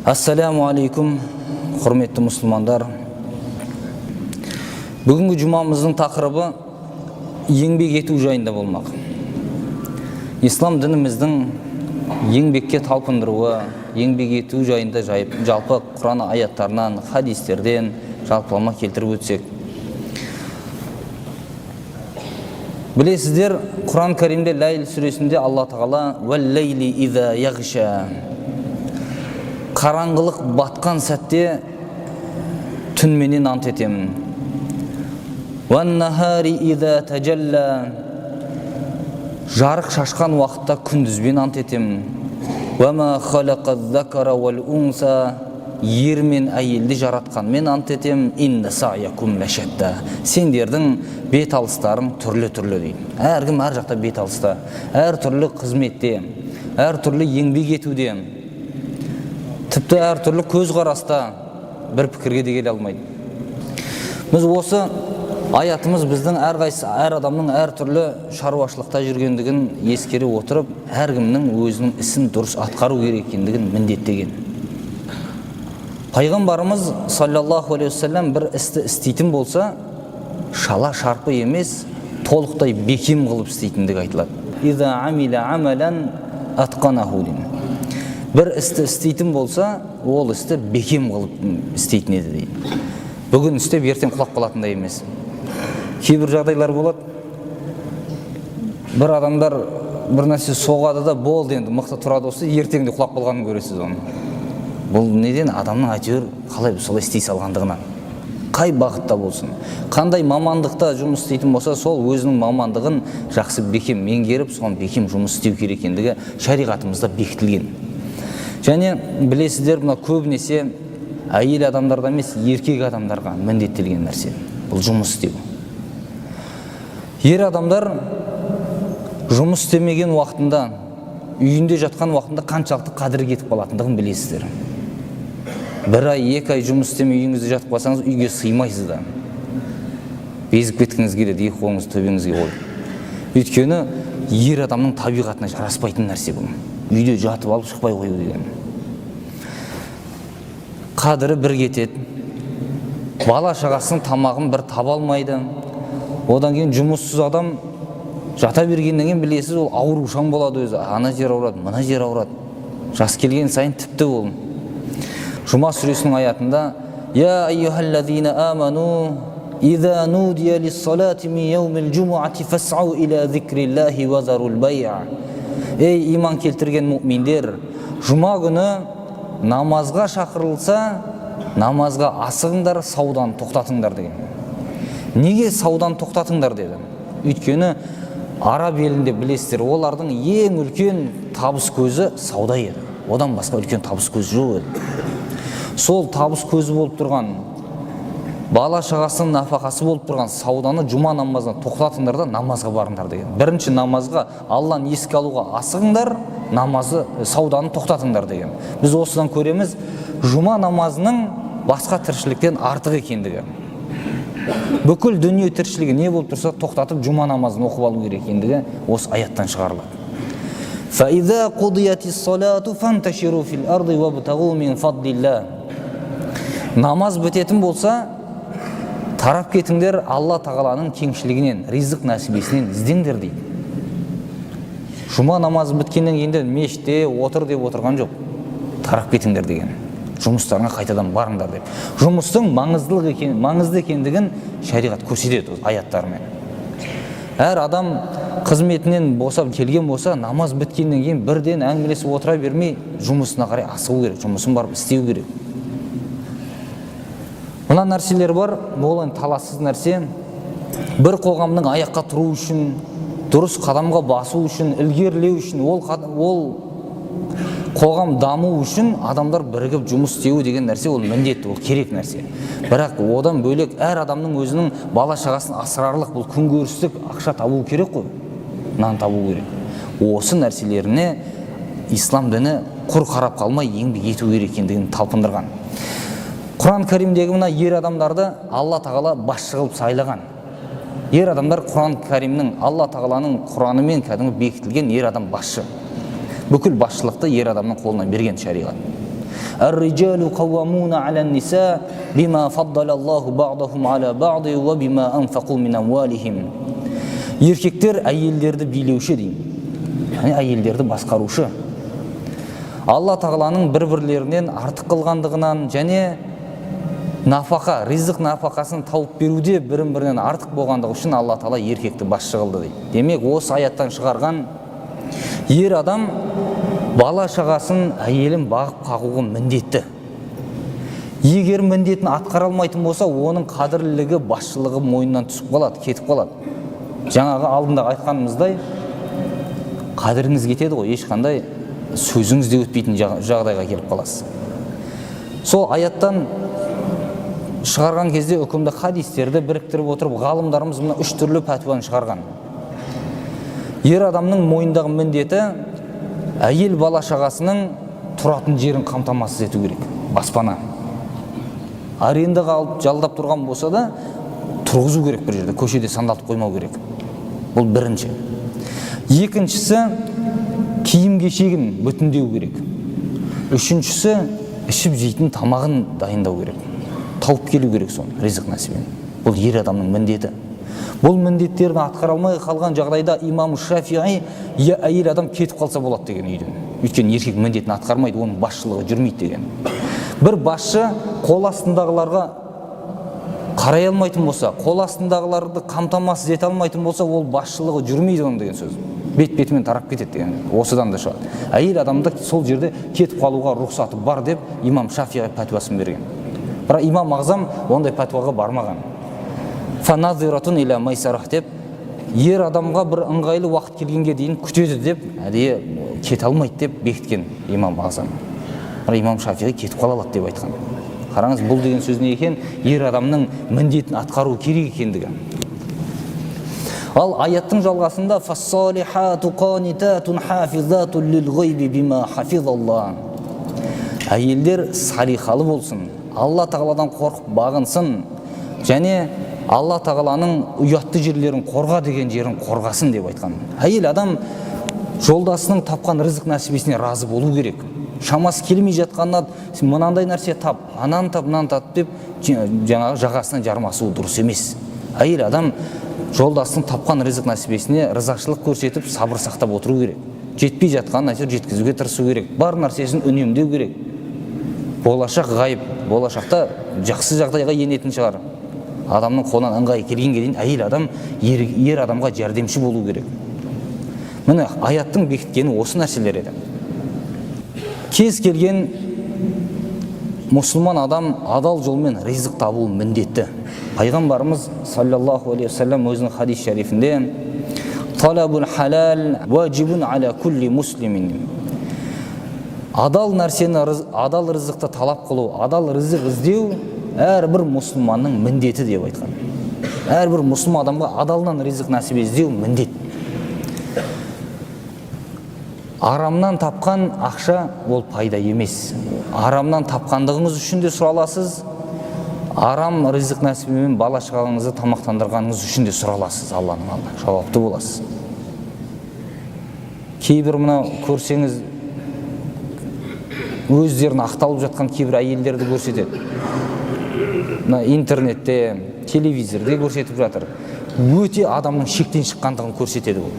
Ассаламу алейкум, құрметті мұсылмандар. Бүгінгі жұмамыздың тақырыбы еңбек ету жайында болмақ. Ислам дініміздің еңбекке талпындыруы, еңбек ету жайында жалпы Құран аяттарынан, хадистерден жалпылама келтіріп өтсек. Білесіздер, Құран Кәрімде Ләйл сүресінде Алла Тағала «Вәл-ләйли иза яғша» қараңғылық батқан сәтте түнменен ант етемін. «Вән-нахари иза тәжәллә» жарық шашқан уақытта күндізбен ант етемін. «Вәма халақаз-закара вәл-унса» ер мен әйелді жаратқанмен ант етемін. «Инна сa'якум лашатта» сендердің бет алыстарың түрлі-түрлі дейді. Әркім әр жақта бет алыста, әр түрлі қызметте, әр түрлі еңбек етуде, тіпті әр түрлі көзқараста бір пікірге де келе алмайды. Біз осы аятымыз біздің әр адамның әр түрлі шаруашылықта жүргендігін ескере отырып, әркімнің өзінің ісін дұрыс атқару керек екендігін міндеттеген. Пайғамбарымыз саллаллаху алейхи вассалам бір істі істейтін болса, шала шарпы емес, толықтай бекем қылып істейтіндігі айтылады. «Иза амиля амалан атқанаху» деймін. Бір істі істейтін болса, ол істі бекем қылып істейтін еді дейді. Бүгін істеп, ертең құлап қалатындай емес. Кейбір жағдайлар болады. Бір адамдар бір нәрсе соғады да болды, енді мықты тұрады осы, ертеңде құлап қалғанын көресіз оны. Бұл неден? Адамның әйтеуір қалай солай істей салғандығынан. Қай бағытта болсын, қандай мамандықта жұмыс істейтін болса, сол өзінің мамандығын жақсы бекем меңгеріп, соған бекем жұмыс істеу керек екендігі шариғатымызда бекітілген. Және білесіздер, мына көбінесе әйел адамдарда емес, еркек адамдарға міндеттелген нәрсе. Бұл жұмыс істеу. Ер адамдар жұмыс істемеген уақытында, үйінде жатқан уақытында қаншалықты қадірі кетіп қалатындығын білесіздер. Бір ай, екі ай жұмыс істемей үйіңізде жатып қалсаңыз, үйге сыймайсыз да. Безіп кеткіңіз келеді, екі қолыңыз төбеңізге қойып. Өйткені ер адамның табиғатына жараспайтын нәрсе бұл. Үйде жатып алып шықпай қою деген. Қадірі бір кетеді. Бала шағасының тамағын бір таба алмайды. Одан кейін жұмыссыз адам жата бергеннен кейін білесіз, ол аурушаң болады өзі. Ана жер ауырады, мына жер ауырады. Жас келген сайын тіпті ол. Жұма сүресінің аятында «Я айюхаллазина аману иза нудия лиссалати ми яумил джумуати фас'ау иля зикриллахи ва зарул бай'a». Ей иман келтірген мұъминдер, жұма күні намазға шақырылса, намазға асығыңдар, саудан тоқтатыңдар деген. Неге саудан тоқтатыңдар деді? Өйткені Араб елінде білесіздер, олардың ең үлкен табыс көзі сауда еді. Одан басқа үлкен табыс көзі жоқ еді. Сол табыс көзі болып тұрған, бала шағасының нафақасы болып тұрған сауданы жұма намазына тоқтатыңдар да намазға барыңдар деген. Бірінші намазға Алланы еске алуға асығыңдар, сауданы тоқтатыңдар деген. Біз осыдан көреміз, жұма намазының басқа тіршіліктен артық екендігі. Бүкіл дүние тіршілігі не болып тұрса тоқтатып жұма намазын оқып алу керек екендігі осы аяттан шығарылады. فَإِذَا قُضِيَتِ الصَّلَاةُ فَانْتَشِرُوا فِي الْأَرْضِ وَابْتَغُوا مِنْ فَضْلِ اللَّهِ. Намаз бітетін болса, тарап кетіңдер Алла Тағаланың кеңшілігінен, ризық нәсібесінен іздеңдер дейді. Жұма намазы біткеннен енді мешітте отыр деп отырған жоқ. Тарап кетіңдер деген. Жұмыстарыңа қайтадан барыңдар деп. Жұмыстың маңызды екендігін шариғат көрсетеді аяттарымен. Әр адам қызметінен босап келген болса, намаз біткеннен кейін бірден әңгімелесіп отыра бермей, жұмысына қарай асығу керек, жұмысын барып істеу керек. Мына нәрселер бар, ол талассыз нәрсе. Бір қоғамның аяққа тұру үшін, дұрыс қадамға басу үшін, ілгерілеу үшін, ол қоғам даму үшін адамдар бірігіп жұмыс істеу деген нәрсе, ол міндетті, ол керек нәрсе. Бірақ одан бөлек әр адамның өзінің бала шағасын асырарлық, бұл күнкөрістік ақша табу керек қой, нан табу керек. Осы нәрселеріне ислам діні құр қарап қалмай еңбек ету керек екендігін талпындырған. Құран Кәрімдегі мына ер адамдарды Алла Тағала басшы қылып сайлаған. Ер адамдар Құран Кәрімнің, Алла Тағаланың Құранымен кәдімгі бекітілген ер адам басшы. Бүкіл басшылықты ер адамның қолынан берген шариғат. Ар-риджалу қауамуна алян ниса бима фаддалаллаху ба'дахум аля ба'ди ва бима анфақу мин амвалихим. Еркектер әйелдерді билеуші дейін. Яғни әйелдерді басқарушы. Алла тағаланың бір-бірлерінен артық қылғандығынан және нафақа, ризық нафақасын тауып беруде бірін-бірінен артық болғандығы үшін Алла тағала еркекті басшы қылды дейді. Демек, осы аяттан шығарған ер адам бала шағасын, әйелін бағып қағуға міндетті. Егер міндетін атқара алмайтын болса, оның қадірлілігі, басшылығы мойнынан түсіп қалады, кетіп қалады. Жаңағы алдында айтқанымыздай, қадіріңіз кетеді ғой, ешқандай сөзіңіз де өтпейтін жағдайға келіп қаласыз. Сол аяттан шығарған кезде үкімді хадистерді біріктіріп отырып, ғалымдарымыз мына 3 түрлі пәтуаны шығарған. Ер адамның мойнындағы міндеті әйел бала шағасының тұратын жерін қамтамасыз ету керек. Баспана. Арендаға алып жалдап тұрған болса да, тұрғызу керек бір жерде, көшеде сандалтып қоймау керек. Бұл бірінші. Екіншісі, киім кешегін бүтіндеу керек. Үшіншісі, ішіп жейтін тамағын дайындау керек. Тауып келу керек соны, ризық нәсібен. Бұл ер адамның міндеті. Бұл міндеттерді атқара алмай қалған жағдайда имам Шафиғи әйел адам кетіп қалса болады деген үйден. Өйткені еркек міндетін атқармайды, оның басшылығы жүрмейді деген. Бір басшы қол астындағыларға қарай алмайтын болса, қол астындағыларды қамтамасыз ете алмайтын болса, ол басшылығы жүрмейді оның деген сөз. Бет-бетімен тарап кетеді деген. Осыдан да шығады. Әйел адамда сол жерде кетіп қалуға рұқсаты бар деп имам Шафиғи пәтуасын берген. Бірақ имам Ағзам ондай пәтуаға бармаған. Фаназиратун иля майсарах деп, ер адамға бір ыңғайлы уақыт келгенге дейін күтеді деп, әдейі кете алмайды деп бекіткен имам Ағзам. Имам Шафиғи кетіп қала алады деп айтқан. Қараңыз, бұл деген сөз не екен? Ер адамның міндетін атқару керек екендігі. Ал аяттың жалғасында фассалихату қанитатун хафизатун лил ғайби бима хафизаллах. Әйелдер салихалы болсын, Алла тағаладан қорқып бағынсын, және Алла тағаланың ұятты жерлерін қорға деген жерін қорғасын деп айтқан. Әйел адам жолдасының тапқан рызық нәсібесіне разы болу керек. Шамасы келмей жатқанда мынандай нәрсе тап, ананы тап, мынаны тап деп жаңағы жағасына жармасуы дұрыс емес. Әйел адам жолдасының тапқан рызық нәсібесіне ризашылық көрсетіп, сабыр сақтап отыру керек. Жетпей жатқан нәрсе жеткізуге тырысу керек. Бар нәрсесін үнемдеу керек. Болашақ ғайып, болашақта жақсы жағдайға енетін шығар. Адамның қолынан ыңғайы келгенге дейін әйел адам ер адамға жәрдемші болу керек. Міне аяттың бекіткені осы нәрселер еді. Кез келген мұсылман адам адал жолмен ризық табу міндетті. Пайғамбарымыз саллаллаху алейхи вассалам өзінің хадис шарифінде талабул халал ваджибун аля кулли муслимин. Адал нәрсені, адал рызықты талап қылу, адал рызық іздеу әрбір мұсылманның міндеті деп айтқан. Әрбір мұсылман адамға адалынан ризық нәсіп іздеу міндет. Арамнан тапқан ақша ол пайда емес. Арамнан тапқандығыңыз үшін де сұраласыз, арам ризық нәсібімен бала шағаңызды тамақтандырғаныңыз үшін де сұраласыз Алланың алдында, жауапты боласыз. Кейбір мына көрсеңіз өздерін ақталып жатқан кейбір әйелдерді көрсетеді. Интернетте, телевизорде көрсетіп жатыр. Өте адамның шектен шыққандығын көрсетеді ол.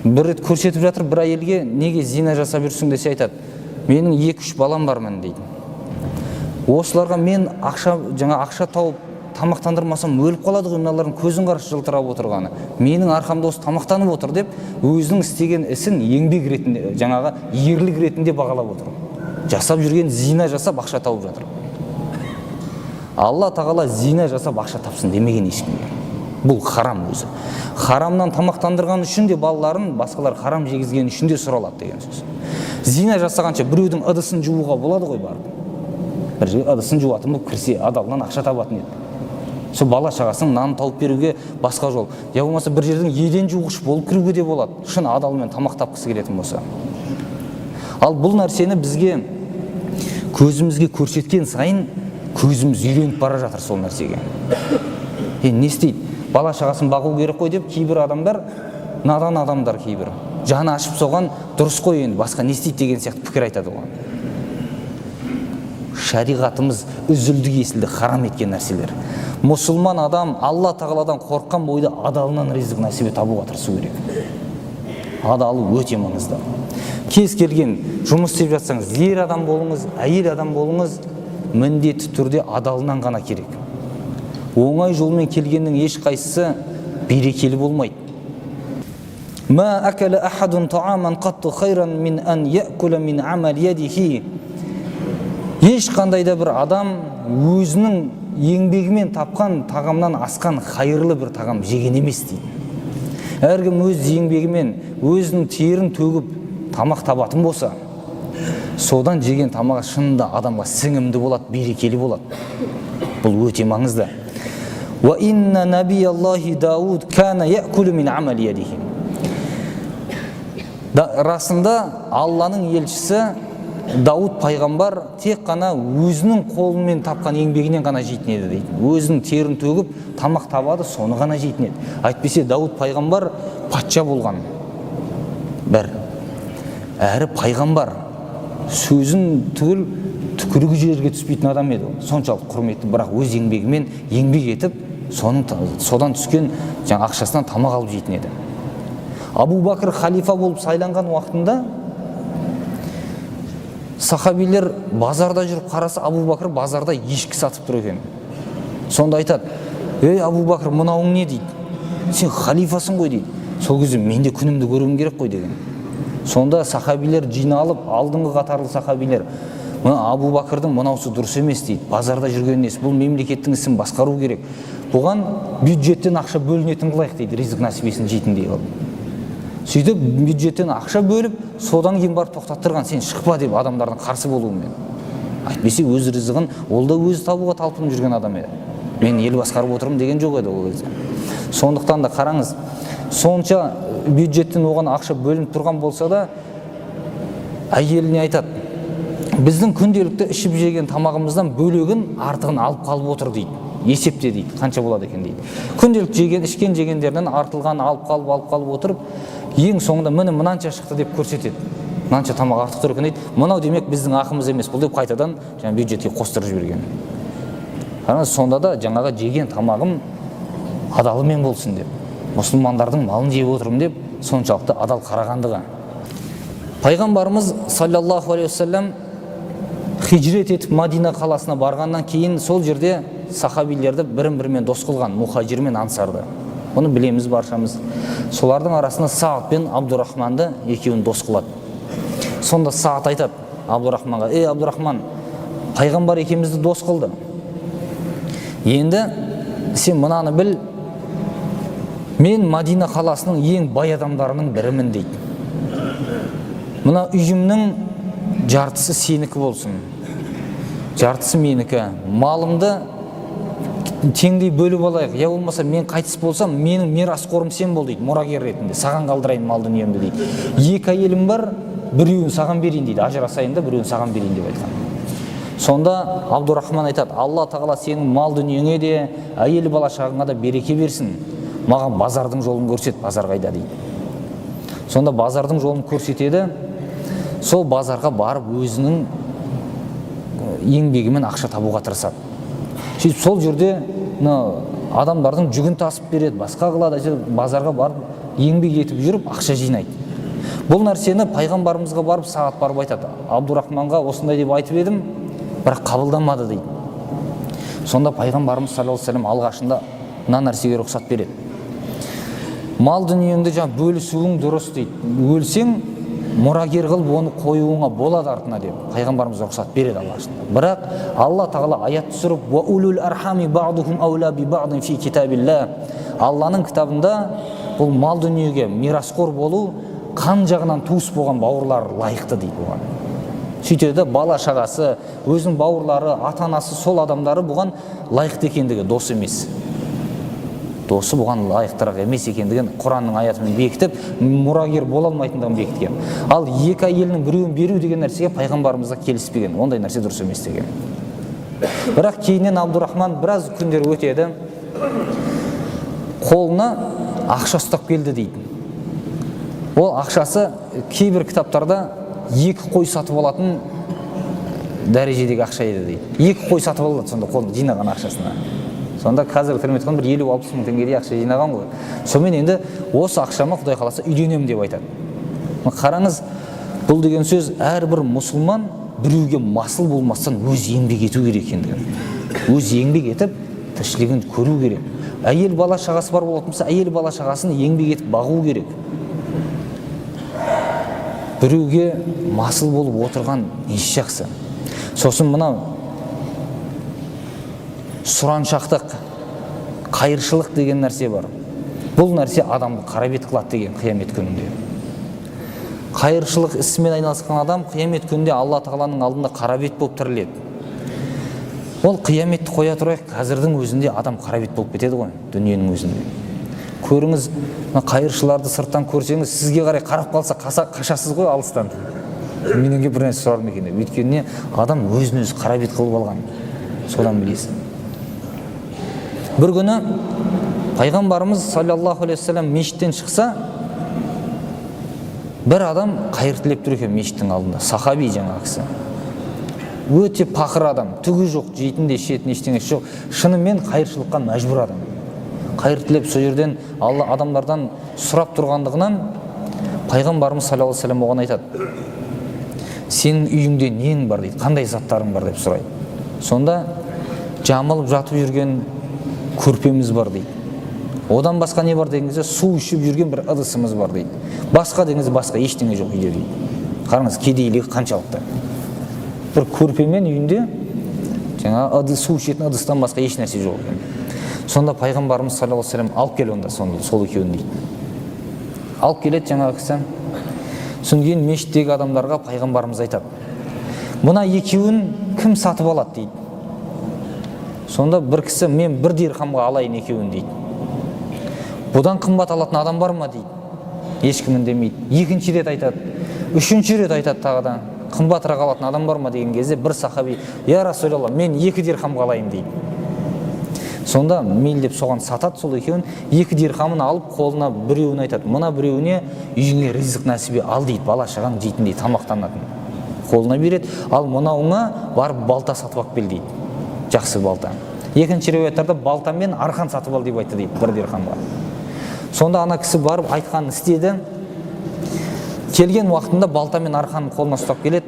Бір рет көрсетіп жатыр, бір әйелге неге зина жасап жүрсің десе айтады, менің 2-3 балам бар мен дейді. Осыларға мен ақша тауып тамақтандырмасам өліп қалады ғой, мыналардың көзін қарашы жылтырап отырғаны. Менің арқамда осы тамақтанып отыр деп, өзінің істеген ісін еңбек ретінде, жаңағы ерлік ретінде бағалап отыр. Жасап жүрген зина жасап ақша тауып жатыр. Алла тағала зина жасап ақша тапсын демеген ешкімге. Бұл харам өзі. Харамнан тамақтандырған үшін де балаларын басқалар харам жегізген үшін де сұралады деген сөз. Зина жасағанша біреудің ыдысын жууға болады ғой барып. Бір ыдысын жуатын болып кірсе, адалынан ақша табатын еді. Сол бала шағасының нанын тауып беруге басқа жол. Я болмаса бір жердің еден жуғыш болып кіруге де болады. Шын адалмен тамақ тапқысы келетін болса. Ал бұл нәрсені бізге көзімізге көрсеткен сайын көзіміз үйреніп бара жатыр сол нәрсеге. Не істейді? Бала шағасын бағу керек қой деп кейбір адамдар, надан адамдар кейбір, жаны ашып соған дұрыс қой енді, басқа не істейді деген сияқты пікір айтады оған. шариғатымыз үзілді кесілді харам еткен нәрселер. Мұсылман адам Алла тағаладан қорыққан бойда адалынан ризық нәсібе табуға тырысу керек. Адалы өте маңызды. Кез келген жұмыс істеп жатсаңыз, ер адам болыңыз, әйел адам болыңыз, міндетті түрде адалынан ғана керек. Оңай жолмен келгеннің ешқайсысы берекелі болмайды. Ма акала ахадун тааман қатту хайран мин ан яъкула мин амал ядихи. Ешқандай да бір адам өзінің еңбегімен тапқан тағамнан асқан хайырлы бір тағам жеген емес дейді. Әркім өз еңбегімен өзінің терін төгіп тамақ табатын болса, содан жеген тамағы шынында адамға сіңімді болады, берекелі болады. Бұл өте маңызды. Ва инна набияллахи Дауд кана яъкулу мин амали ядихи. Расында Алланың елшісі Дауд пайғамбар тек қана өзінің қолымен тапқан еңбегінен ғана жейтін еді дейді. Өзінің терін төгіп тамақ табады, соны ғана жейтін еді. Әйтпесе Дауд пайғамбар патша болған. Бір әрі пайғамбар сөзін түгіл түкірігі жерге түспейтін адам еді. Соншалық құрметті, бірақ өз еңбегімен еңбек етіп, содан түскен ақшасынан тамақ алып жейтін еді. Абу Бакр халифа болып сайланған уақытында сахабилер базарда жүріп қараса, Абу Бакр базарда ешкі сатып тұр екен. Сонда айтады: "Ей Абу Бакр, мынауың не?" дейді. "Сен халифасың ғой" дейді. "Сол кезде мен де күнімді көруім керек қой" деген. Сонда сахабилер жиналып, алдыңғы қатарлы сахабилер: "Абу Бакрдың мынаусы дұрыс емес" дейді. "Базарда жүрген несі, бұл мемлекеттің ісін басқару керек. Бұған бюджеттен ақша бөлінетін қылайық" дейді, ризық нәсібесін жейтіндей қылып. Сөйтіп бюджеттен ақша бөліп, содан кейін барып тоқтаттырған: "Сен шықпа" деп адамдардың қарсы болуымен. Әйтпесе өз ризығын ол да өзі табуға талпынып жүрген адам еді. "Мен ел басқарып отырмын" деген жоқ еді ол кезде. Сондықтан да қараңыз, сонша бюджеттен оған ақша бөлініп тұрған болса да, әйеліне айтады: "Біздің күнделікті ішіп жеген тамағымыздан бөлегін артығын алып қалып отыр" дейді. "Есепте" дейді, "қанша болады екен" дейді. Күнделік жеген, ішкен жегендерінен артылған алып қалып отырып, ең соңында міне мынанша шықты деп көрсетеді. Мынанша тамақ артық тұр екен дейді. "Мынау демек біздің ақымыз емес, бұл" деп қайтадан бюджетке қостырып жіберген. Сонда да жаңағы жеген тамағым адалымен болсын деп, мұсылмандардың малын жеп отырмын деп, соншалықты адал қарағандығы. Пайғамбарымыз саллаллаху алейхи уассалам хижрет етіп Мадина қаласына барғаннан кейін сол жерде сахабилерді бірін-бірімен дос қылған, мұхажир мен ансарды. Оны білеміз баршамыз. Солардың арасында Саад пен Абдурахманды екеуін дос қылады. Сонда Саад айтады Абдурахманға: "Ей Абдурахман, пайғамбар екеумізді дос қылды. Енді сен мынаны біл, мен Мадина қаласының ең бай адамдарының бірімін" дейді. "Мына үйімнің жартысы сенікі болсын, жартысы менікі. Малымды теңдей бөліп алайық. Я болмаса мен қайтыс болсам, менің мирасқорым сен бол" дейді, "мұрагер ретінде. Саған қалдырайын мал дүниемді" дейді. "Екі әйелім бар, біреуін саған берейін" дейді. "Ажырасайын да біреуін саған берейін" деп айтқан. Сонда Абдурахман айтады: "Алла тағала сенің мал дүниеңе де, әйел бала шағыңа да береке берсін. Маған базардың жолын көрсет, базар қайда" дейді. Сонда базардың жолын көрсетеді. Сол базарға барып өзінің еңбегімен ақша табуға тырысады. Сөйтіп сол жерде адамдардың жүгін тасып береді, басқа қылады, базарға барып еңбек етіп жүріп ақша жинайды. Бұл нәрсені пайғамбарымызға барып Саад барып айтады: "Абдурахманға осындай деп айтып едім, бірақ қабылдамады" дейді. Сонда пайғамбарымыз саллаллаху алейхи ва саллям алғашында мына нәрсеге рұқсат береді: "Мал дүниеңді бөлісуің дұрыс" дейді. "Өлсең мұрагер қылып оны қоюыңа болады артына" деп пайғамбарымыз рұқсат береді алғашында. Бірақ Алла тағала аят түсіріп: "Ва улул архами ба'духум аула би ба'дин фи китабилла". Алланың кітабында бұл мал дүниеге мирасқор болу қан жағынан туыс болған бауырлар лайықты дейді бұған. Сөйтеді бала шағасы, өзінің бауырлары, ата-анасы, сол адамдары бұған лайықты екендігі, дос емес. Досы бұған лайықтырақ емес екендігін Құранның аятымен бекітіп, мұрагер бола алмайтындығын бекіткен. Ал екі әйелінің біреуін беру деген нәрсеге пайғамбарымызға келіспеген, ондай нәрсе дұрыс емес деген. Бірақ кейіннен Абдурахман біраз күндер өтеді, қолына ақша ұстап келді дейді. Ол ақшасы кейбір кітаптарда 2 қой сатып алатын дәрежедегі ақша еді дейді. 2 қой сатып алады сонда қолында жинаған ақшасына. Сонда қазір тірім айтқан бір 50-60 мың теңгедей ақша жинаған ғой. Сонымен енді осы ақшама Құдай қаласа үйленемін деп айтады. Қараңыз, бұл деген сөз әрбір мұсылман біреуге масыл болмастан өз еңбек ету керек екендігін. Өз еңбек етіп тіршілігін көру керек. Әйел бала шағасы бар болатын болса, әйел бала шағасын еңбек етіп бағу керек. Біреуге масыл болып отырған еш жақсы. Сосын мынау сұраншақтық, қайыршылық деген нәрсе бар. Бұл нәрсе адамды қара бет қылады деген қиямет күнінде. Қайыршылық ісімен айналысқан адам қиямет күнінде Алла Тағаланың алдында қара бет болып тіріледі. Ол қияметті қоя тұрайық, қазірдің өзінде адам қара бет болып кетеді ғой, дүниенің өзінде. Көріңіз, қайыршыларды сырттан көрсеңіз, сізге қарай қарап қалса қашасыз ғой алыстан. Меніңге бір нәрсе сұрар ма екен деп. Өйткені адам өзін өзі қара бет қылып алған. Содан білесіз. Бір күні пайғамбарымыз саллаллаху алейхи вассалам мешіттен шықса, бір адам қайыр тілеп тұр екен мешіттің алдында. Сахаби жаңағы кісі. Өте пақыр адам, түгі жоқ, жейтін де ішетін ештеңесі жоқ. Шынымен қайыршылыққа мәжбүр адам. Қайыр тілеп сол жерден Алла адамдардан сұрап тұрғандығынан пайғамбарымыз саллаллаху алейхи вассалам оған айтады: сенің үйіңде нең бар дейді, қандай заттарың бар деп сұрайды. Сонда жамылып жатып жүрген көрпеміз бар дейді. Одан басқа не бар дегенде су ішіп жүрген бір ыдысымыз бар дейді. Басқа дегенде басқа ештеңе жоқ үйде дейді. Қараңыз, кедейлігі қаншалықты. Бір көрпемен үйінде жаңа су ішетін ыдыстан басқа еш нәрсе жоқ екен. Сонда пайғамбарымыз саллаллаху алейхи вассалам алып кел онда сол екеуін дейді. Алып келеді жаңағы кісі. Содан кейін мешіттегі адамдарға пайғамбарымыз айтады: мына екеуін кім сатып алады дейді. Сонда бір кісі: мен 1 дирхамға алайын екеуін дейді. Бұдан қымбат алатын адам бар ма дейді. Ешкім үндемейді. Екінші рет айтады, үшінші рет айтады тағы да: қымбатырақ алатын адам бар ма деген кезде бір сахаби: я Расулалла, мен 2 дирхамға алайын дейді. Сонда мейлі деп соған сатады сол екеуін. 2 дирхамын алып қолына біреуін айтады: мына біреуіне үйіңе ризық нәсібе ал дейді, бала шағаң жейтіндей тамақтанатын. Қолына береді, ал мынауыңа барып балта сатып алып кел дейді. Жақсы балта. Екінші риуаяттарда балта мен арқан сатып ал деп айтты дейді 1 дирхамға. Сонда ана кісі барып айтқанын істеді. Келген уақытында балта мен арқанын қолына ұстап келеді.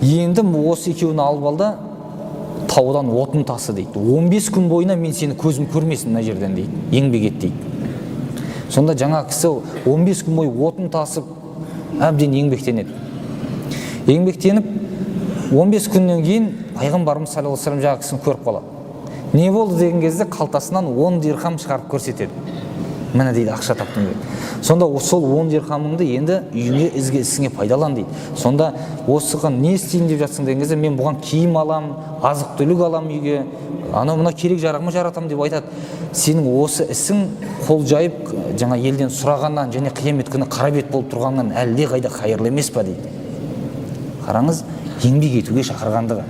Енді осы екеуін алып алды, таудан отын тасы дейді. 15 күн бойына мен сені көзім көрмесін мына жерден дейді. Еңбек ет дейді. Сонда жаңа кісі 15 күн бойы отын тасып әбден еңбектенеді. Еңбектеніп 15 күннен кейін пайғамбарымыз саллаллаху алейхи вассалам жаңа кісіні көріп қалады. Не болды деген кезде қалтасынан 10 дирхам шығарып көрсетеді. Міне дейді, ақша таптым дейді. Сонда сол 10 дирхамыңды енді үйіңе ісіңе пайдалан дейді. Сонда осыған не істейін деп жатсың деген кезде мен бұған киім алам, азық түлік алам үйге, мына керек жарағыма жаратам деп айтады. Сенің осы ісің қол жайып жаңа елден сұрағаннан және қиямет күні қара бет болып тұрғаннан әлде қайда қайырлы емес па дейді. Қараңыз, еңбек етуге шақырғандығы,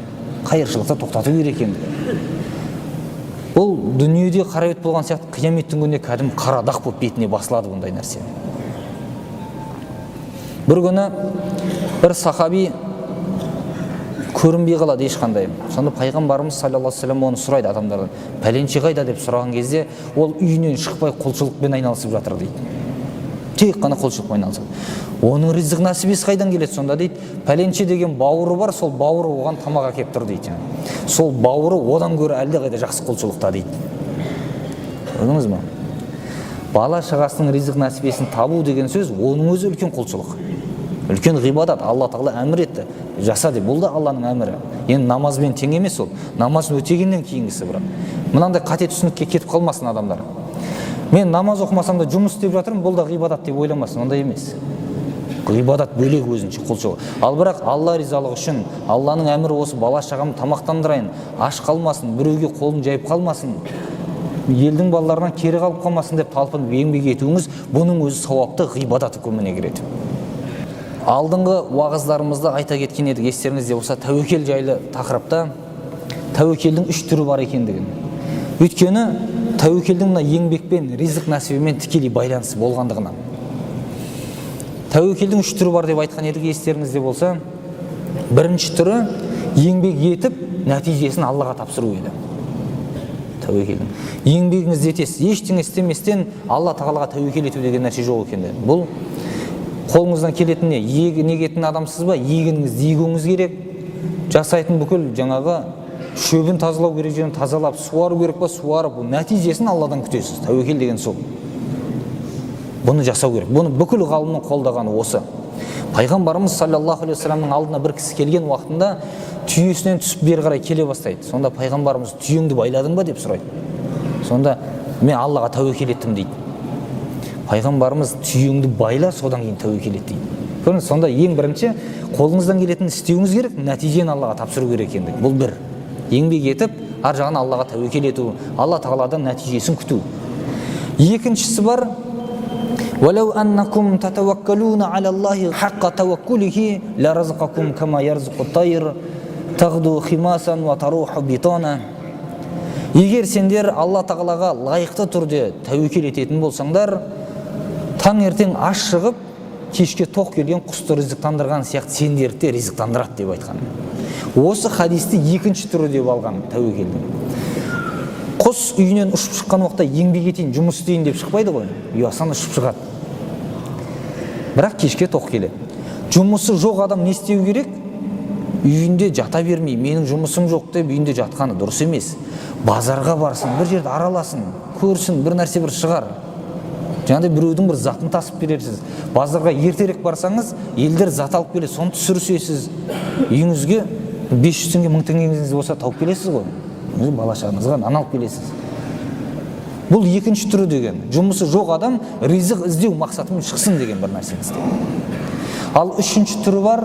қайыршылықты тоқтату керек екендігі. Бұл дүниеде қара бет болған сияқты қияметтің күнінде кәдімгі қара дақ болып бетіне басылады бұндай нәрсе. Бір күні бір сахаби көрінбей қалады ешқандай. Сонда пайғамбарымыз саллаллаху алейхи вассалам оны сұрайды адамдардан: пәленше қайда деп сұраған кезде ол үйінен шықпай құлшылықпен айналысып жатыр дейді. Тек қана құлшылықпен айналысады. Оның ризық нәсібесі қайдан келеді сонда дейді. Пәленше деген бауыры бар, сол бауыры оған тамақ әкеп тұр дейді. Сол бауыры одан гөрі әлде қайда жақсы құлшылықта дейді. Көрдіңіз ме? Бала шағасының ризық нәсібесін табу деген сөз оның өзі үлкен құлшылық. Үлкен ғибадат. Алла Тағала әмір етті. Жаса деп. Бұл да Алланың әмірі. Енді намазбен тең емес ол. Намазын өтегеннен кейінгісі бірақ. Мынандай қате түсінікке кетіп қалмасын адамдар. Мен намаз оқымасам да жұмыс істеп жатырмын, бұл да ғибадат деп ойламасын. Ондай емес. Ғибадат бөлек өзінше құлшылық. Ал бірақ Алла ризалығы үшін, Алланың әмірі осы: бала шағамды тамақтандырайын, аш қалмасын, біреуге қолын жайып қалмасын, елдің балаларынан кері қалып қалмасын деп талпынып еңбек етуіңіз, бұның өзі сауапты ғибадаты көміне кіреді. Алдыңғы уағыздарымызда айта кеткен едік, естеріңізде болса, тәуекел жайлы тақырыпта тәуекелдің 3 түрі бар екендігін. Өйткені тәуекелдің мына еңбекпен, ризық нәсібімен тікелей байланысы болғандығынан. Тәуекелдің 3 түрі бар деп айтқан едік, естеріңізде болса. Бірінші түрі еңбек етіп нәтижесін Аллаға тапсыру еді. Тәуекел. Еңбегіңізді етесіз, ештеңе істеместен Алла тағалаға тәуекел ету деген нәрсе жоқ екен. Бұл қолыңыздан келетін не? Егетін адамсыз ба? Егініңізді егуіңіз керек. Жасайтын бүкіл жаңағы шөбін тазалау керек жерін тазалап, суару керек па? Суарып, нәтижесін Алладан күтесіз. Тәуекел деген сол. Бұны жасау керек. Бұны бүкіл ғалымның қолдағаны осы. Пайғамбарымыз саллаллаху алейхи вассаламның алдына бір кісі келген уақытында түйесінен түсіп бері қарай келе бастайды. Сонда пайғамбарымыз түйеңді байладың ба деп сұрайды. Сонда мен Аллаға тәуекел еттім дейді. Пайғамбарымыз түйеңді байла, содан кейін тәуекел ет дейді. Көрдіңіз, сонда ең бірінші қолыңыздан келетінді істеуіңіз керек, нәтижені Аллаға тапсыру керек екендігі. Бұл бір. Еңбек етіп, ар жағынан Аллаға тәуекел ету, Алла тағаладан нәтижесін күту. Екіншісі бар: وَلَوْ أَنَّكُمْ تَتَوَكَّلُونَ عَلَى اللَّهِ حَقَّ تَوَكُّلِهِ لَرَزَقَكُمْ كَمَا يَرْزُقُ الطَّيْرَ تَغْدُو خِمَاسًا وَتَرُوحُ بِطَانًا. Егер сендер Алла тағалаға лайықты түрде тәуекел ететін болсаңдар, таңертең аш шығып, кешке тоқ келген құсты ризықтандырған сияқты сендерді де ризықтандырады деп айтқан. Осы хадисті екінші түрі деп алған тәуекелдің. Құс үйінен ұшып шыққан уақытта еңбек етейін, жұмыс істейін деп шықпайды ғой, ұясынан ұшып шығады. Бірақ кешке тоқ келеді. Жұмысы жоқ адам не істеу керек? Үйінде жата бермей, менің жұмысым жоқ деп үйінде жатқаны дұрыс емес. Базарға барсын, бір жерді араласын, көрсін, бір нәрсе бір шығар. Жаңағыдай біреудің бір затын тасып берерсіз. Базарға ертерек барсаңыз, елдер зат алып келеді, соны түсірсесіз, үйіңізге 500 теңге, 1000 теңгеңіз болса тауып келесіз ғой. Бала шағаңызға нан алып келесіз. Бұл екінші түрі деген. Жұмысы жоқ адам ризық іздеу мақсатымен шықсын деген бір нәрсені істейді. Ал үшінші түрі бар: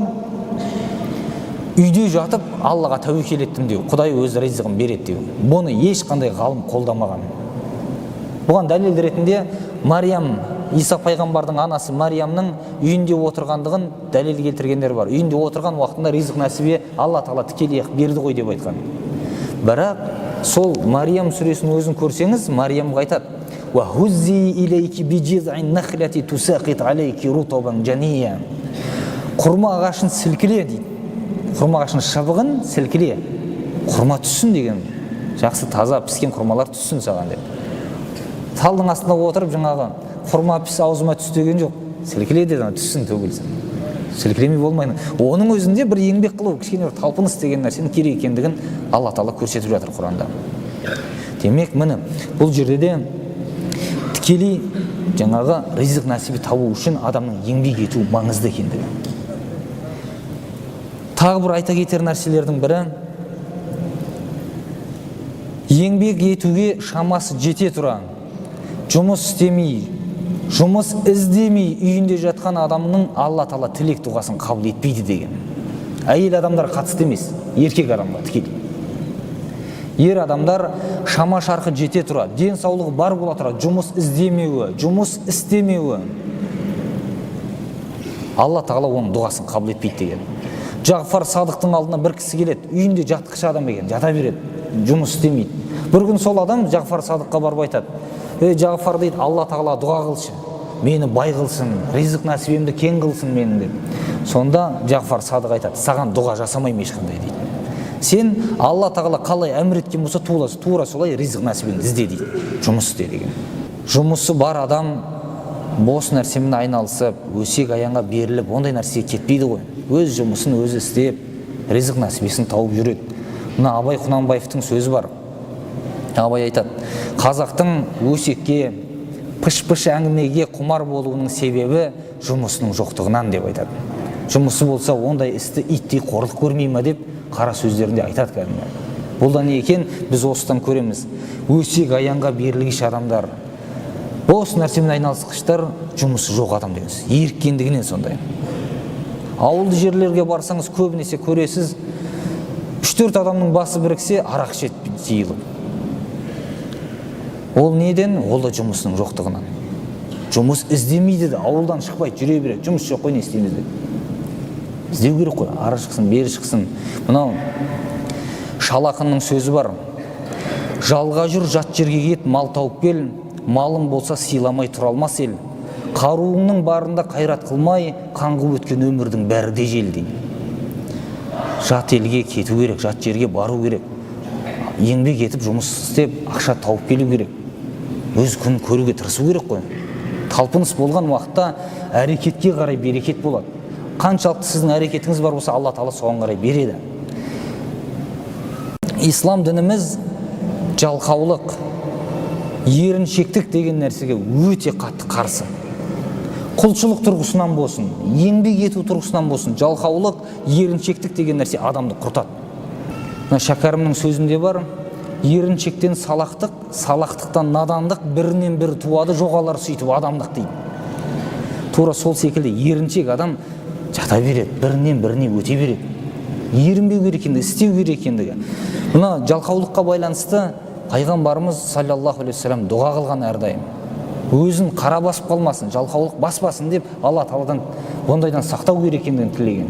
үйде жатып Аллаға тәуекел еттім деу, Құдай өз ризығын береді деу. Бұны ешқандай ғалым қолдамаған. Бұған дәлел ретінде Мариям, Иса пайғамбардың анасы Мариямның үйінде отырғандығын дәлел келтіргендер бар. Үйінде отырған уақытында ризық нәсібе Алла тағала тікелей берді ғой деп айтқан. Бірақ сол Мариям сүресінің өзін көрсеңіз, Мариямға айтады: وَهُزِّي إِلَيْكِ بِجِذْعِ النَّخْلَةِ تُسَاقِطْ عَلَيْكِ رُطَبًا جَنِيًّا. Құрма ағашын сілкіле дейді. Құрма ағашының шабығын сілкіле. Құрма түссін деген. Жақсы таза піскен құрмалар түссін саған деп. Талдың астында отырып жаңағы құрма піс аузыма түс деген жоқ. Сілкіле деді, түссін төгілсін. Сілкілемей болмайды. Оның өзінде бір еңбек қылу, кішкене бір талпыныс деген нәрсенің керек екендігін Алла Тағала көрсетіп жатыр Құранда. Демек, міне бұл жерде де тікелей жаңағы ризық нәсібі табу үшін адамның еңбек ету маңызды екендігі. Тағы бір айта кетер нәрселердің бірі: еңбек етуге шамасы жете тұра, жұмыс істемей, жұмыс іздемей үйінде жатқан адамның Алла Тағала тілек дұғасын қабыл етпейді деген. Әйел адамдар қатысты емес, еркек адамға тікелей. Ер адамдар шама шарқы жете тұра, денсаулығы бар бола тұра, жұмыс іздемеуі, жұмыс істемеуі, Алла Тағала оның дұғасын қабыл етпейді деген. Жағфар Садықтың алдына бір кісі келеді, үйінде жатқыш адам екен, жата береді, жұмыс істемейді. Бір күн сол адам Жағфар Садыққа барып айтады: Жағфар дейді, Алла Тағала дұға қылшы, мені бай қылсын, ризық нәсібемді кең қылсын менің деп. Сонда Жағфар Садық айтады: саған дұға жасамаймын ешқандай дейді. Сен Алла Тағала қалай әмір еткен болса тура солай ризық нәсібіңді ізде дейді. Жұмыс істе деген. Жұмысы бар адам бос нәрсемен айналысып, өсек аяңға беріліп, ондай нәрсеге кетпейді ғой. Өз жұмысын өзі істеп, ризық нәсібесін тауып жүреді. Мына Абай Құнанбаевтың сөзі бар. Абай айтады: қазақтың өсекке, пыш-пыш әңгімеге құмар болуының себебі жұмысының жоқтығынан деп айтады. Жұмысы болса ондай істі иттей қорлық көрмей ме деп қара сөздерінде айтады кәдімгі. Бұл да не екен? Біз осыдан көреміз. Өсек аяңға берілгіш адамдар, бос нәрсемен айналысқыштар жұмысы жоқ адам дегенсіз. Еріккендігінен сондай. Ауылды жерлерге барсаңыз көбінесе көресіз, 3-4 адамның басы біріксе арақ ішеді жиылып. Ол неден? Ол да жұмысының жоқтығынан. Жұмыс іздемейді де, ауылдан шықпайды, жүре береді. Жұмыс жоқ қой, не істейміз деп. Іздеу керек қой, ары шықсын, бері шықсын. Мынау Шал ақынның сөзі бар: жалға жүр, жат жерге кет, мал тауып кел, малың болса сыйламай тұра алмас ел. Қаруыңның барында қайрат қылмай, қаңғып өткен өмірдің бәрі де жел дейді. жат елге кету керек, жат жерге бару керек, еңбек етіп жұмыс істеп ақша тауып келу керек, өз күнін көруге тырысу керек қой. Талпыныс болған уақытта әрекетке қарай берекет болады. Қаншалықты сіздің әрекетіңіз бар болса, Алла Тағала соған қарай береді. Ислам дініміз жалқаулық, еріншектік деген нәрсеге өте қатты қарсы. Құлшылық тұрғысынан болсын, еңбек ету тұрғысынан болсын, жалқаулық, еріншектік деген нәрсе адамды құртады. Шәкәрімнің сөзінде бар: еріншектен салақтық, салақтықтан надандық, бірінен бірі туады, жоғалар сөйтіп адамдық дейді. Тура сол секілді еріншек адам жата береді, бірінен біріне өте береді. Ерінбеу керек екендігі, істеу керек екендігі. Мына жалқаулыққа байланысты пайғамбарымыз саллаллаху алейхи вассалам дұға қылған әрдайым. Өзін қара басып қалмасын, жалқаулық баспасын деп Алла Тағаладан ондайдан сақтау керек екендігін тілеген.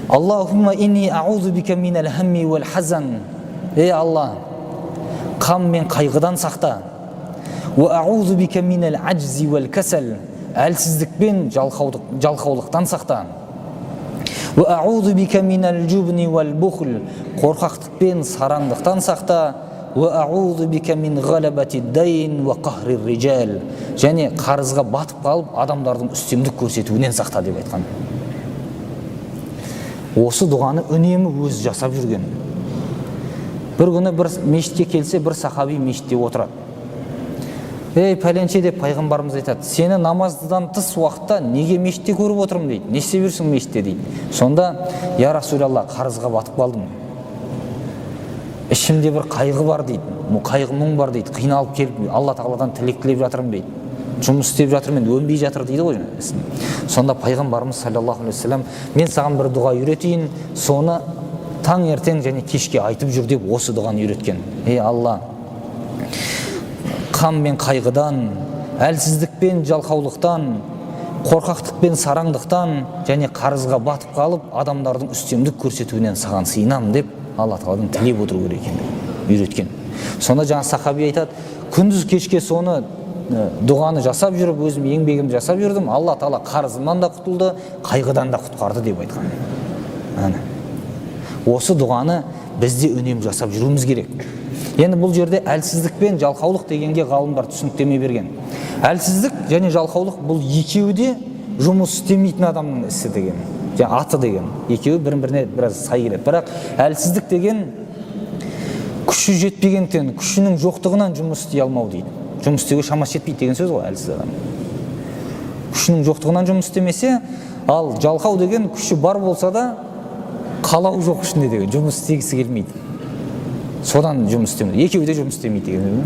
Аллахумма инни аузу бика минал хамми вал хазан. Ей Алла, қам мен қайғыдан сақта. Ва аузу бика минал аджзи вал касал. Әлсіздік пен жалқаулықтан сақта. Ва аузу бика минал жубни вал бухл. Қорқақтық пен сараңдықтан сақта. Ва аузу бика мин ғалабати дайн ва қахри риджал. Және қарызға батып қалып адамдардың үстемдік көрсетуінен сақта деп айтқан. Осы дұғаны үнемі өзі жасап жүрген. Бір күні бір мешітке келсе, бір сахаби мешітте отырады. Ей пәленше деп пайғамбарымыз айтады: сені намаздан тыс уақытта неге мешітте көріп отырмын дейді, не істеп жүрсің мешітте дейді. Сонда: я Расулалла, қарызға батып қалдым, ішімде бір қайғы бар дейді, қайғы мұң бар дейді, қиналып келіп Алла Тағаладан тілек тілеп жатырмын дейді, жұмыс істеп жатырмын, өнбей жатыр дейді ғой. Сонда пайғамбарымыз саллаллаху алейхи вассалам: мен саған бір дұға үйретейін, соны таңертең және кешке айтып жүр деп осы дұғаны үйреткен. Ей Алла, қам мен қайғыдан, әлсіздік пен жалқаулықтан, қорқақтық пен сараңдықтан және қарызға батып қалып адамдардың үстемдік көрсетуінен саған сыйынамын деп Алла Тағаладан тілеп отыру керек екендігін үйреткен. Сонда жаңа сахаби айтады: күндіз кешке соны дұғаны жасап жүріп, өзім еңбегімді жасап жүрдім, Алла Тағала қарызымнан да құтылды, қайғыдан да құтқарды деп айтқан. Осы дұғаны бізде үнемі жасап жүруіміз керек. Енді бұл жерде әлсіздік пен жалқаулық дегенге ғалымдар түсініктеме берген. Әлсіздік және жалқаулық бұл екеуі де жұмыс істемейтін адамның ісі деген, аты деген. Екеуі бірін-біріне біраз сай келеді. Бірақ әлсіздік деген күші жетпегендіктен, күшінің жоқтығынан жұмыс істей алмау дейді. Жұмыс істеуге шамасы жетпейді деген сөз ғой әлсіз адам. Күшінің жоқтығынан жұмыс істемесе, ал жалқау деген күші бар болса да қалау жоқ ішінде деген, жұмыс істегісі келмейді. Содан жұмыс істемейді. Екеуі де жұмыс істемейді деген.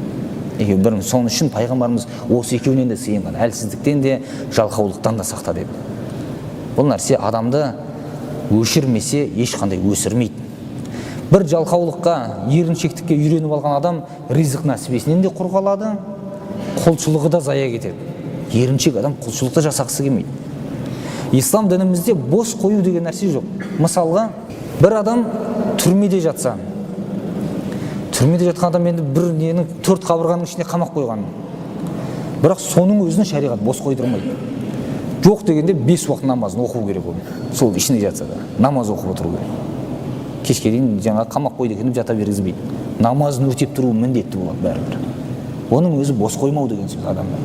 Екеуі бірін. Соның үшін пайғамбарымыз осы екеуінен де сыйынған, әлсіздіктен де жалқаулықтан да сақта деп. Бұл нәрсе адамды өшірмесе ешқандай өсірмейді. Бір жалқаулыққа, еріншектікке үйреніп алған адам ризық нәсібесінен де құр қалады, құлшылығы да зая кетеді. Еріншек адам құлшылықты жасағысы келмейді. Ислам дінімізде бос қою деген нәрсе жоқ. Мысалға, бір адам түрмеде жатса, түрмеде жатқан адам енді бір ненің 4 қабырғаның ішіне қамақ қойған. Бірақ соның өзін шариғат бос қойдырмайды. Жоқ дегенде 5 уақыт намазын оқу керек ол. Сол ішіне жатса да намаз оқып отыру керек. Кешке дейін жаңа қамақ қойды екеніп жата бергізбейді. Намазын өтеп тұру міндетті болады бәрібір. Оның өзі бос қоймау деген сөз адамда.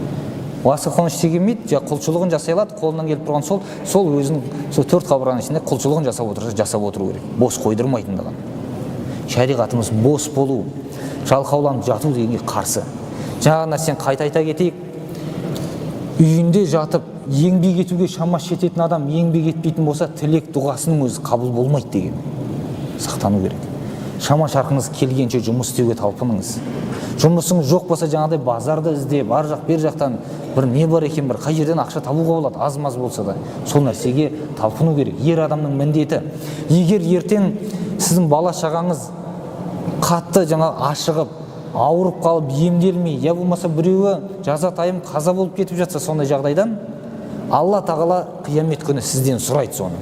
Уақытқа қоныш келмейді, құлшылығын жасай алады, қолынан келіп тұрған сол өзінің 4 қабырғаның ішінде құлшылығын жасап отыру керек. Бос қойдырмайтындығын. Шариғатымыз бос болу, жалқауланып жату дегенге қарсы. Жаңа нәрсені қайта кетейік. Үйінде жатып еңбек етуге шамасы жететін адам еңбек етпейтін болса, тілек дұғасының өзі қабыл болмайды деген. Сақтану керек. Шама шарқыңыз келгенше жұмыс істеуге талпыныңыз. Жұмысыңыз жоқ болса, жаңағыдай базарды іздеп, ар жақ бер жақтан бір не бар екен, бір қай жерден ақша табуға болады, аз-маз болса да, сол нәрсеге талпыну керек. Ер адамның міндеті. Егер ертең сіздің бала шағаңыз қатты ашығып, ауырып қалып емделмей, я болмаса біреуі жазатайым қаза болып кетіп жатса, сондай жағдайдан Алла Тағала қиямет күні сізден сұрайды соны.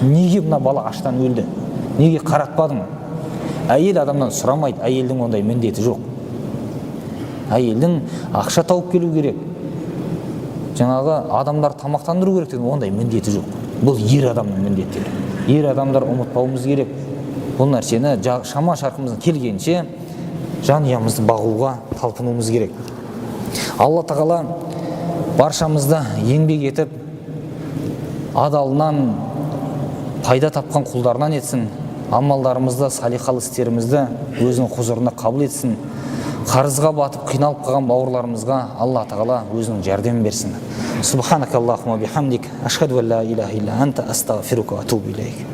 Неге мына бала аштан өлді? Неге қаратпадың? Әйел адамнан сұрамайды, әйелдің ондай міндеті жоқ. Әйелдің ақша тауып келу керек, жаңағы адамдар тамақтандыру керек деген ондай міндеті жоқ. Бұл ер адамның міндеттері. ер адамдар ұмытпауымыз керек. Бұл нәрсені шама шарқымыздың келгенше жанұямызды бағуға талпынуымыз керек. Алла тағала баршамызды еңбек етіп адалынан пайда тапқан құлдарынан етсін. Амалдарымызды, салихалы істерімізді өзінің хұзырына қабыл етсін. Қарызға батып қиналып қалған бауырларымызға Алла тағала өзінің жәрдемін берсін. Субханакаллахумма бихамдик, ашхаду ан ла илаха илля анта, астағфирука ва атубу илейк.